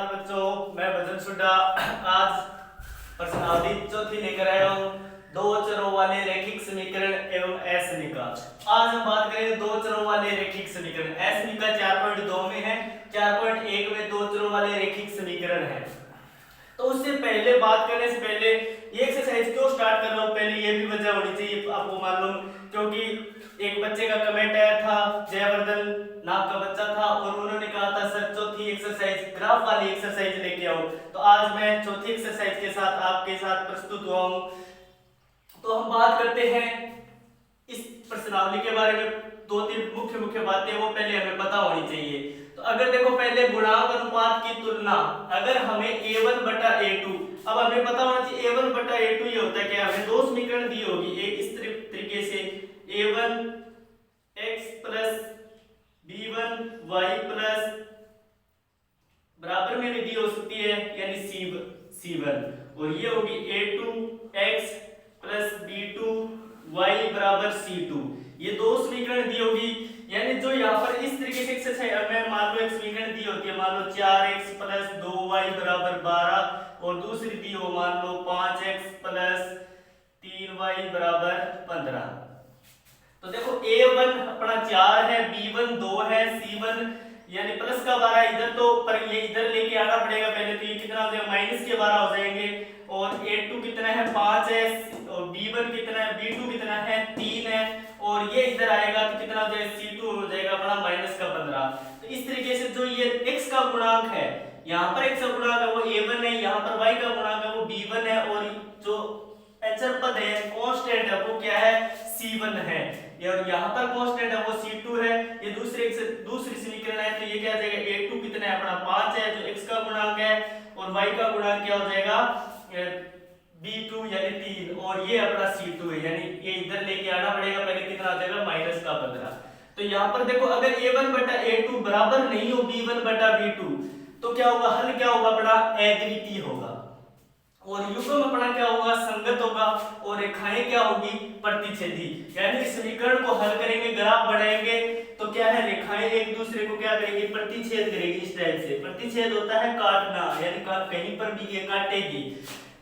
बच्चों, मैं भजन सुड्डा आज प्रश्नावली चौथी लेकर आया हूँ। दो चरों वाले रैखिक समीकरण एवं असमीका। आज हम बात करेंगे दो चरों वाले रैखिक समीकरण। असमीका 4.2 में है, 4.1 में दो चरों वाले रैखिक समीकरण है। तो उससे पहले बात करने से पहले ये एक्सरसाइज क्यों स्टार्ट कर रहा हूँ, पहले ये भी वजह होनी चाहिए आपको मालूम, क्योंकि एक बच्चे का कमेंट आया था, जयवर्धन नाम का बच्चा था, और उन्होंने कहा था सर चौथी एक्सरसाइज ग्राफ वाली एक्सरसाइज लेके आओ। तो आज मैं चौथी एक्सरसाइज के साथ आपके साथ प्रस्तुत हुआ हूँ। तो हम बात करते हैं इस प्रश्नावली के बारे में। दो तीन मुख्य बातें वो पहले हमें पता होनी चाहिए। तो अगर देखो पहले गुणांक अनुपात की तुलना, अगर हमें a1 बटा a2, अब हमें पता होना चाहिए a1 बटा a2 ये होता है क्या, हमें दो समीकरण दी होगी, एक इस तरीके से a1 x plus b1 y plus बराबर में भी दी हो सकती है यानी c1, और ये होगी a2 x plus b2 y बराबर c2, ये दो समीकरण दी होगी। यानी जो यहाँ पर इस तरीके से एक्सरसाइज में मान लो एक समीकरण दी होती है, मान लो 4x प्लस 2y बराबर 12, और दूसरी दी हो मान लो 5x प्लस 3y बराबर 15। तो देखो a1 अपना 4 है, b1 2 है, c1 यानी प्लस का 12 इधर, तो पर ये इधर लेके आना पड़ेगा पहले, तो ये कितना हो जाएगा माइनस के 12 हो जाएंगे, और a2 कितना है 5 है, और b1 कितना है, b2 कितना है 3 है, और ये इधर आएगा तो कितना हो जाएगा c2 हो जाएगा अपना माइनस का 15। तो इस तरीके से जो ये x का गुणांक है, यहाँ पर x का गुणांक है वो a1 है, यहाँ पर y का गुणांक है वो b1 है, और जो अचर पद है कांस्टेंट है वो क्या है c1 है, और यहाँ पर कांस्टेंट है वो c2 है। ये दूसरी समीकरण है, तो ये क्या हो जाएगा a2 कितना है अपना 5 है जो x का गुणांक है, और y का गुणांक क्या हो जाएगा b2 यानी 3, और ये अपना c2 है, यानी ये इधर लेके आना पड़ेगा पहले, कितना आ जाएगा माइनस का 15। तो यहाँ पर देखो अगर a1 बटा a2 बराबर नहीं हो b1 बटा b2, तो क्या होगा, हल क्या होगा अपना अद्वितीय होगा, और युग्म अपना क्या होगा संगत होगा, और रेखाएं क्या होगी प्रतिच्छेदी। यानी इस समीकरण को हल करेंगे, ग्राफ बढ़ाएंगे, तो क्या है रेखाएं एक दूसरे को क्या करेंगी प्रतिच्छेद करेगी। इस टाइप से प्रतिच्छेद होता है काटना, यानी कहीं पर भी ये काटेगी,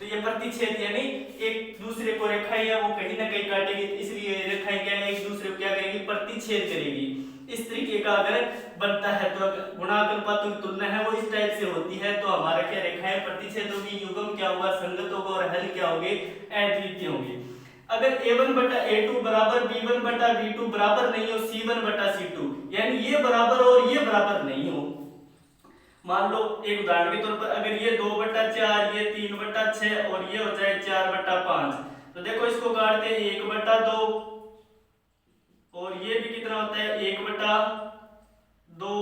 तो ये प्रतिच्छेद यानी एक दूसरे को रेखाएं है वो कहीं ना कहीं काटेगी, इसलिए रेखाएं क्या है एक दूसरे को क्या करेगी प्रतिच्छेद करेगी। इस तरीके का अगर बनता है तो गुणांक अनुपातों की तुलना है वो इस टाइप से होती है, तो हमारा क्या रेखाएं प्रतिच्छेद होगी, युग्म क्या होगा संगत होगा, और हल क्या होंगे अद्वितीय होंगे। अगर a1 बटा a2 बराबर b1 बटा b2 बराबर नहीं हो c1 बटा c2, यानी ये बराबर हो और ये बराबर नहीं हो, मान लो एक उदाहरण के तौर पर अगर ये 2 बटा 4, ये 3 बटा 6, और ये हो जाए 4 बटा 5, तो देखो इसको काटते हैं 1 बटा 2, और ये भी कितना होता है 1 बटा 2,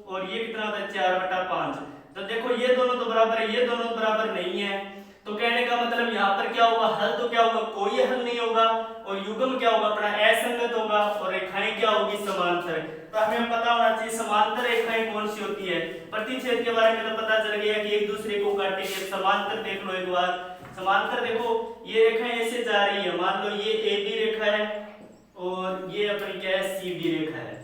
और ये कितना होता है 4 बटा 5। तो देखो ये दोनों तो बराबर है, ये दोनों बराबर नहीं है, तो कहने का मतलब यहाँ पर क्या होगा, हल तो क्या होगा कोई हल नहीं होगा, और युग्म क्या होगा अपना असंगत होगा, और रेखाएं क्या होगी समांतर। तो हमें पता होना चाहिए समांतर रेखाएं कौन सी होती है। प्रतिच्छेद के बारे में तो पता चल गया कि एक दूसरे को काटेंगे। समांतर देख लो एक बार, समांतर देखो ये रेखाएं ऐसे जा रही है, मान लो ये AB रेखा है और ये अपनी क्या है CD रेखा है।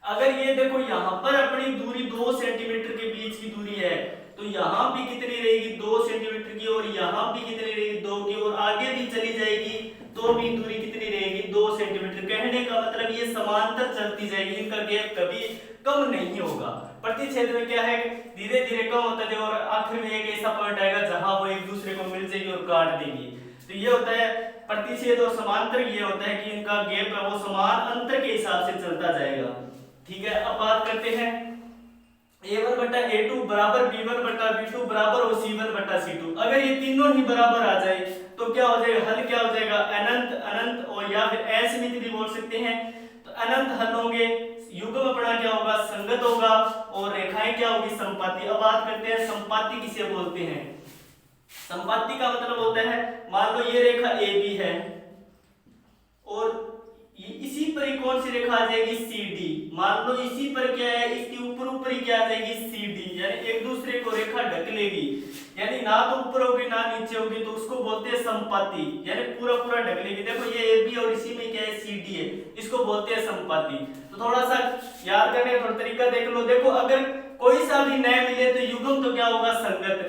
अगर ये देखो यहाँ पर अपनी दूरी 2 सेंटीमीटर के बीच की दूरी है, तो यहाँ भी कितनी रहेगी 2 सेंटीमीटर की, और यहाँ भी कितनी रहेगी 2 की, और आगे भी चली जाएगी तो भी दूरी कितनी रहेगी 2 सेंटीमीटर। कहने का मतलब ये समांतर चलती जाएगी, इनका गैप कभी कम नहीं होगा। प्रतिच्छेद में क्या है धीरे धीरे कम होता है, और आखिर में एक ऐसा पॉइंट आएगा जहां वो एक दूसरे को मिल जाएगी और काट देगी। तो ये होता है प्रतिच्छेद, और समांतर ये होता है कि इनका गैप है वो समान अंतर के हिसाब से चलता जाएगा। ठीक है, अब बात करते हैं a1 बटा a2 बराबर b1 बटा b2 बराबर हो c1 बटा c2। अगर ये तीनों ही बराबर आ जाए तो क्या हो जाएगा, हल क्या हो जाएगा अनंत अनंत, और या फिर असीमित भी बोल सकते हैं। तो अनंत हल होंगे, युग्म अपना क्या होगा संगत होगा, और रेखाएं क्या होगी समपाती। अब बात करते हैं समपाती किसे बोलते हैं। समपाती का मतलब होता है मान लो ये रेखा AB है, और इसी पर ही कौन सी रेखा आ जाएगी CD, मान लो इसी पर क्या है इसके ऊपर ही क्या आ जाएगी CD, यानी एक दूसरे को रेखा ढक लेगी, यानी ना तो ऊपर होगी ना नीचे होगी, तो उसको बोलते हैं समपाती, यानी पूरा ढक लेगी। देखो ये AB और इसी में क्या है CD है, इसको बोलते हैं समपाती। तो थोड़ा सा याद करने का थोड़ा तरीका देख लो। देखो अगर कोई सा भी न मिले तो युग्म तो क्या होगा, संगत।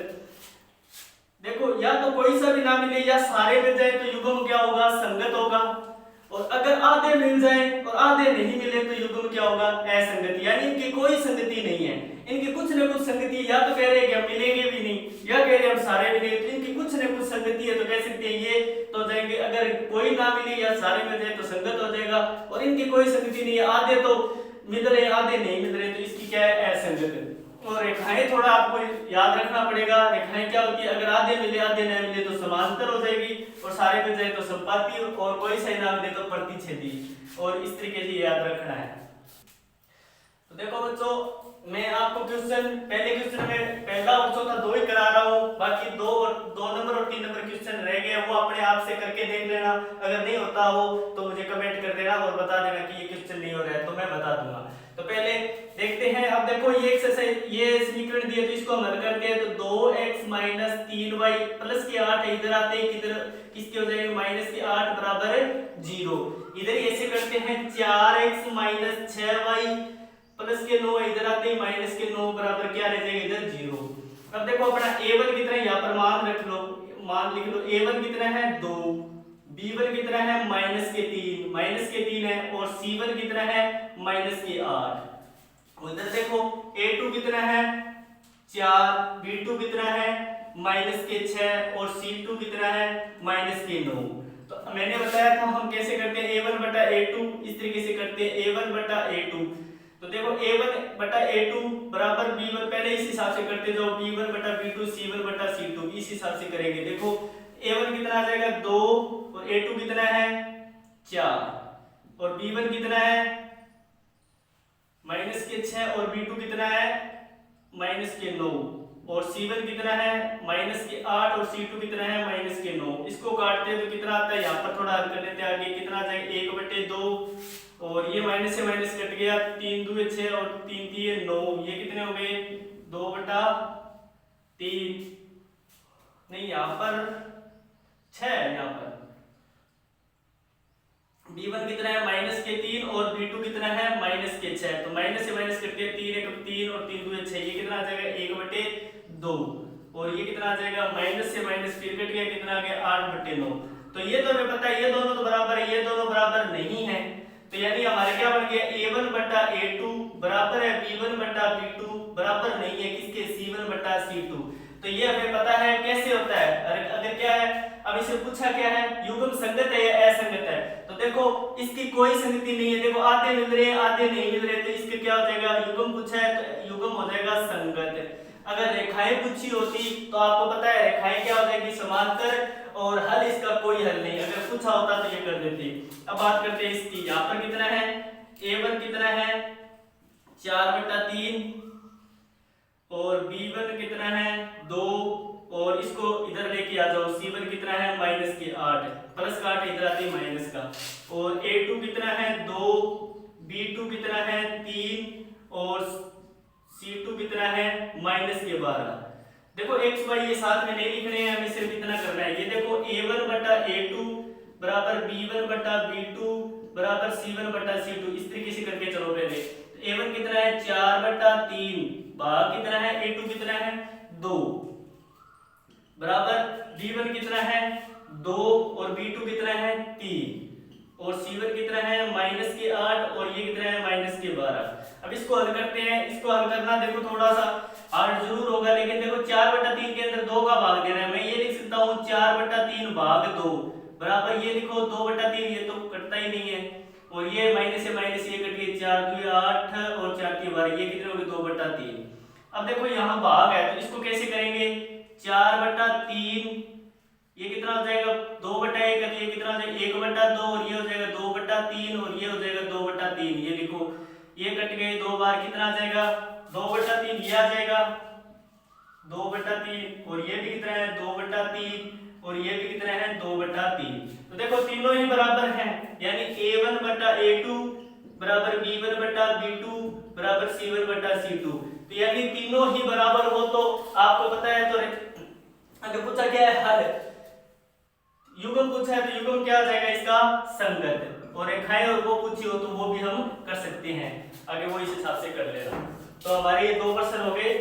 देखो या तो कोई सा भी ना मिले या सारे मिल जाए तो युग्म क्या होगा, संगत होगा। और अगर आधे मिल जाए और आधे नहीं मिले तो युग्म क्या होगा, असंगत। यानी इनकी कोई संगति नहीं है, इनकी कुछ न कुछ संगति। या तो कह रहे हैं कि हम मिलेंगे भी नहीं, या कह रहे हैं हम सारे मिलेंगे, तो इनकी कुछ न कुछ संगति है। तो कह सकते हैं ये तो हो जाएंगे, अगर कोई ना मिले या सारे मिल जाए तो संगत हो जाएगा। और इनकी कोई संगति नहीं है, आधे तो मिल रहे आधे नहीं मिल रहे, तो इसकी क्या है, असंगत। और रेखाएं थोड़ा आपको याद रखना पड़ेगा। रेखाएं क्या होती है, अगर आधे मिले आधे न मिले तो समांतर हो जाएगी, और सारे मिल जाए तो संपाती, और कोई सही ना मिले तो प्रतिच्छेदी। और इस तरीके से याद रखना है। तो देखो बच्चों, मैं आपको क्वेश्चन पहले क्वेश्चन में पहला और चौथा दो ही करा रहा हूँ, बाकी दो नंबर और 3 नंबर क्वेश्चन रह गए, वो अपने आप से करके देख लेना। अगर नहीं होता हो तो मुझे कमेंट कर देना और बता देना कि ये क्वेश्चन नहीं हो रहा है, तो मैं बता दूंगा। तो पहले देखते हैं। अब देखो ये एक्सरसाइज, ये समीकरण दिए तो इसको हम हल करते हैं। तो 2x - 3y प्लस के 8 इधर आते हैं, किधर किसके हो जाएंगे, माइनस के 8 बराबर 0। इधर ऐसे करते हैं 4x - 6y प्लस के 9 इधर आते हैं, माइनस के 9 बराबर क्या रह जाएगा, इधर 0। अब देखो अपना a1 कितना है, यहाँ पर मान रख लो, मान लिख लो। a1 कितना है 2, b1 कितना है माइनस के 3 है, और c1 कितना है माइनस के 8। उधर देखो a2 कितना है 4, b2 कितना है माइनस के 6, और c2 कितना है माइनस के 9। तो मैंने बताया था हम कैसे करते हैं, a1 बटा a2 इस तरीके से करते हैं, a1 बटा a2। तो देखो a1 बटा a2 बराबर b1, पहले इस हिसाब से करते जाओ, b1 बटा b2, c1 बटा c2 इस हिसाब से करेंगे। देखो a1 कितना आ जाएगा 2, और a2 कितना है 4, और b1 कितना है माइनस के 6, और b2 कितना है माइनस के 9, और c1 कितना है माइनस के 8, और c2 कितना है माइनस के 9। इसको काटते हैं तो कितना आता है, यहाँ पर थोड़ा हल कर लेते हैं आगे, कितना आ जाएगा 1/2, और ये माइनस से माइनस कट गया, 3 दूनी 6 और 3 3 9, ये कितने हो गए 2/3, नहीं यहाँ पर 6 है, यहाँ पर b1 कितना है माइनस के 3, और b2 कितना है माइनस के 6। तो माइनस से माइनस कट गया, 3 1 3 और 3 2 6, ये कितना आ जाएगा 1/2, और ये कितना आ जाएगा माइनस से माइनस फिर कट गया, कितना आ गया 8/9। तो ये तो हमें पता है, ये दोनों तो बराबर है, ये दोनों बराबर नहीं है। तो यानी हमारा क्या बन गया, a1 बटा a2 बराबर है b1 बटा b2 बराबर नहीं है किसके, c1 बटा c2। तो ये हमें पता है कैसे होता है। अगर क्या है, अब इसे पूछा क्या है, युग्म संगत है या असंगत है। तो देखो इसकी कोई संगति नहीं है, देखो आधे मिल रहे हैं आधे नहीं मिल रहे, तो इसके क्या हो जाएगा, युग्म पूछा है तो युग्म हो जाएगा संगत। अगर रेखाएं पूछी होती तो आपको पता है रेखाएं क्या हो जाएगी, समांतर, और हल इसका कोई हल नहीं। अगर पूछा होता तो ये कर देती। अब बात करते हैं इसकी, यहाँ पर कितना है a1 कितना है 4/3, और b1 कितना है 2, और इसको इधर लेके आ जाओ, c1 कितना है माइनस के 8, प्लस का 8 इधर आते हैं माइनस का, और a2 कितना है 2, b2 कितना है 3, और c2 कितना है माइनस के 12। देखो x y ये साथ में नहीं लिखने हैं, हमें सिर्फ इतना करना है। ये देखो a1 बटा a2 बराबर b1 बटा b2 बराबर c1 बटा c2, इस तरीके से करके चलो पहले। तो a1 कितना है 4/3, भाग कितना है a2 कितना है 2, बराबर b1 कितना है 2, और b2 कितना है 3, और c1 कितना है माइनस के 8, और ये कितना है माइनस के 12। अब इसको हल करते हैं। इसको हल करना देखो थोड़ा सा हार्ड जरूर होगा, लेकिन देखो 4/3 के अंदर 2 का भाग देना है। मैं ये लिख सकता हूँ 4/3 भाग 2 बराबर, ये लिखो 2/3, ये तो कटता ही नहीं है, और ये माइनस से माइनस ये कट गई, 4 2 8 और 4 की 12, ये कितने हो गए 2/3। अब देखो यहाँ भाग है तो इसको कैसे करेंगे, 4/3 ये कितना हो जाएगा 2/1 है, तो ये कितना हो जाएगा 1/2, और ये हो जाएगा 2/3, और ये हो जाएगा 2/3, ये लिखो, ये कट गए 2 बार, कितना आ जाएगा 2/3, ये आ जाएगा 2/3, और ये भी कितना है 2/3, और ये भी कितना है 2/3। तो देखो तीनों ही बराबर हैं, यानी a1 बटा a2 बराबर b1 बटा b2 बराबर c1 बटा c2। तो यानी तीनों ही बराबर हो तो आपको पता है। तो अगर पूछा क्या है हल, युग्म पूछा है तो युग्म क्या आ जाएगा इसका संगत, और रेखाएं और वो पूछी हो तो वो भी हम कर सकते हैं। आगे वो इस हिसाब से कर लेना। तो हमारे ये 2 प्रश्न हो गए।